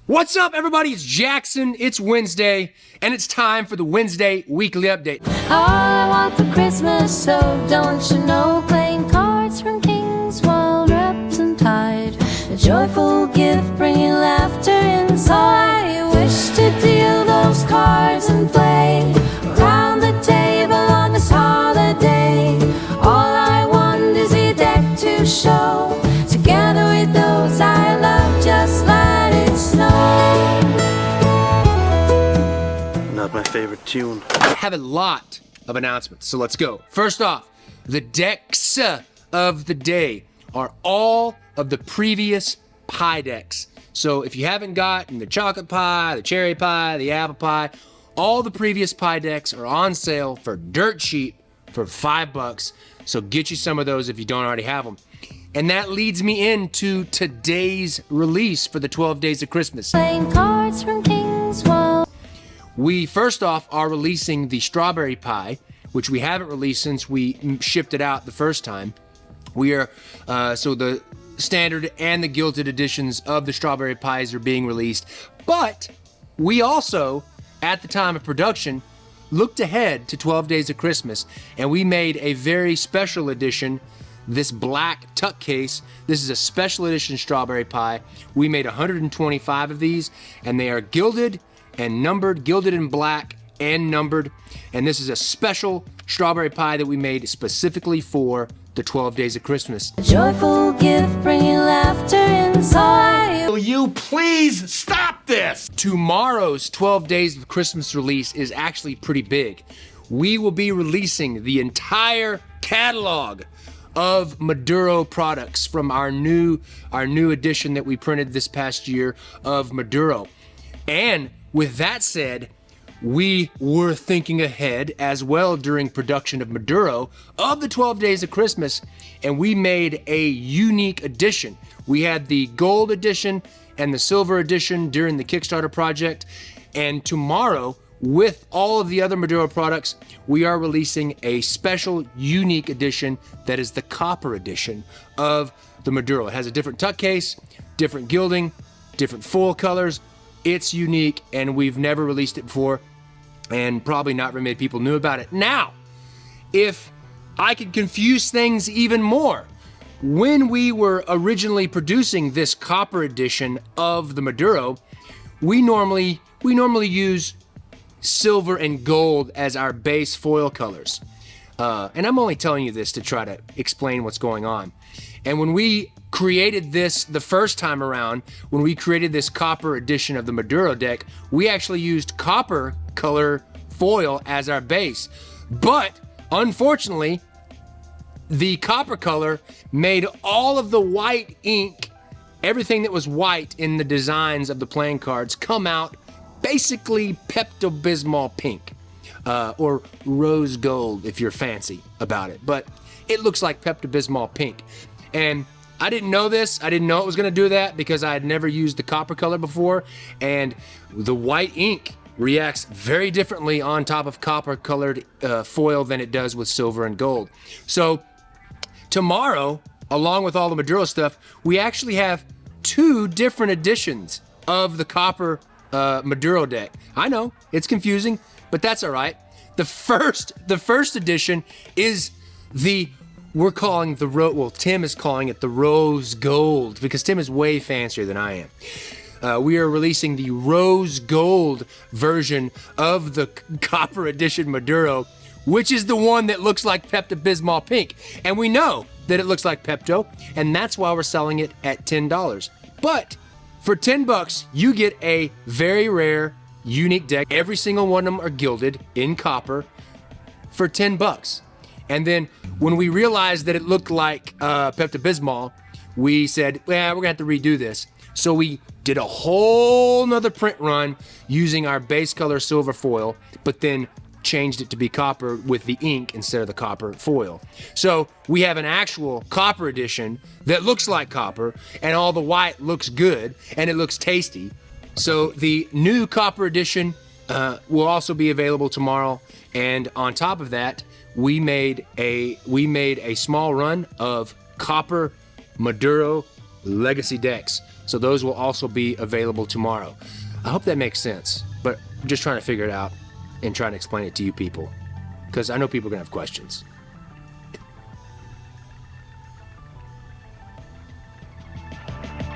What's up, everybody? It's Jackson. It's Wednesday, and it's time for the Wednesday Weekly Update. All I want for Christmas, so don't you know, playing cards from kings while wrapped and tied. A joyful gift bringing laughter inside. I wish to deal those cards and play around the table on this holiday. All I want is a deck to show, together with those I love, just let it snow. Not my favorite tune. I have a lot of announcements, so let's go. First off, the decks of the day are all of the previous pie decks. So if you haven't gotten the chocolate pie, the cherry pie, the apple pie, all the previous pie decks are on sale for dirt cheap for $5. So get you some of those if you don't already have them. And that leads me into today's release for the 12 Days of Christmas. Playing cards from kings while We first off are releasing the strawberry pie, which we haven't released since we shipped it out the first time. We are, so the standard and the gilded editions of the strawberry pies are being released. But we also, at the time of production, looked ahead to 12 Days of Christmas, and we made a very special edition, this black tuck case. This is a special edition strawberry pie. We made 125 of these, and they are gilded and numbered, gilded in black and numbered. And this is a special strawberry pie that we made specifically for the 12 Days of Christmas. a joyful gift bringing laughter inside. Will you please stop this? Tomorrow's 12 Days of Christmas release is actually pretty big. We will be releasing the entire catalog of Maduro products from our new edition that we printed this past year of Maduro. And with that said, we were thinking ahead as well during production of Maduro of the 12 Days of Christmas, and we made a unique edition. We had the gold edition and the silver edition during the Kickstarter project, and tomorrow, with all of the other Maduro products, we are releasing a special unique edition that is the copper edition of the Maduro. It has a different tuck case, different gilding, different foil colors. It's unique, and we've never released it before, and probably not very many people knew about it. Now, if I could confuse things even more, when we were originally producing this copper edition of the Maduro, we normally use silver and gold as our base foil colors. And I'm only telling you this to try to explain what's going on. And when we created this the first time around, when we created this copper edition of the Maduro deck, we actually used copper color foil as our base. But unfortunately, the copper color made all of the white ink, everything that was white in the designs of the playing cards, come out basically Pepto-Bismol pink, or rose gold if you're fancy about it. But it looks like Pepto-Bismol pink. And I didn't know this. I didn't know it was going to do that because I had never used the copper color before. And the white ink reacts very differently on top of copper colored foil than it does with silver and gold. So tomorrow, along with all the Maduro stuff, we actually have two different editions of the copper Maduro deck. I know it's confusing, but that's all right. The first edition is we're calling Tim is calling it the rose gold because Tim is way fancier than I am. We are releasing the rose gold version of the copper edition Maduro, which is the one that looks like Pepto-Bismol pink. And we know that it looks like Pepto, and that's why we're selling it at $10. But for $10, you get a very rare, unique deck. Every single one of them are gilded in copper for $10. And then when we realized that it looked like Pepto-Bismol, we said, well, we're gonna have to redo this. So we did a whole nother print run using our base color silver foil, but then changed it to be copper with the ink instead of the copper foil. So we have an actual copper edition that looks like copper, and all the white looks good and it looks tasty. So the new copper edition will also be available tomorrow. And on top of that, we made a small run of copper Maduro legacy decks. So those will also be available tomorrow. I hope that makes sense, but I'm just trying to figure it out and trying to explain it to you people, because I know people are gonna have questions.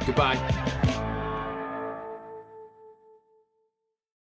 Goodbye.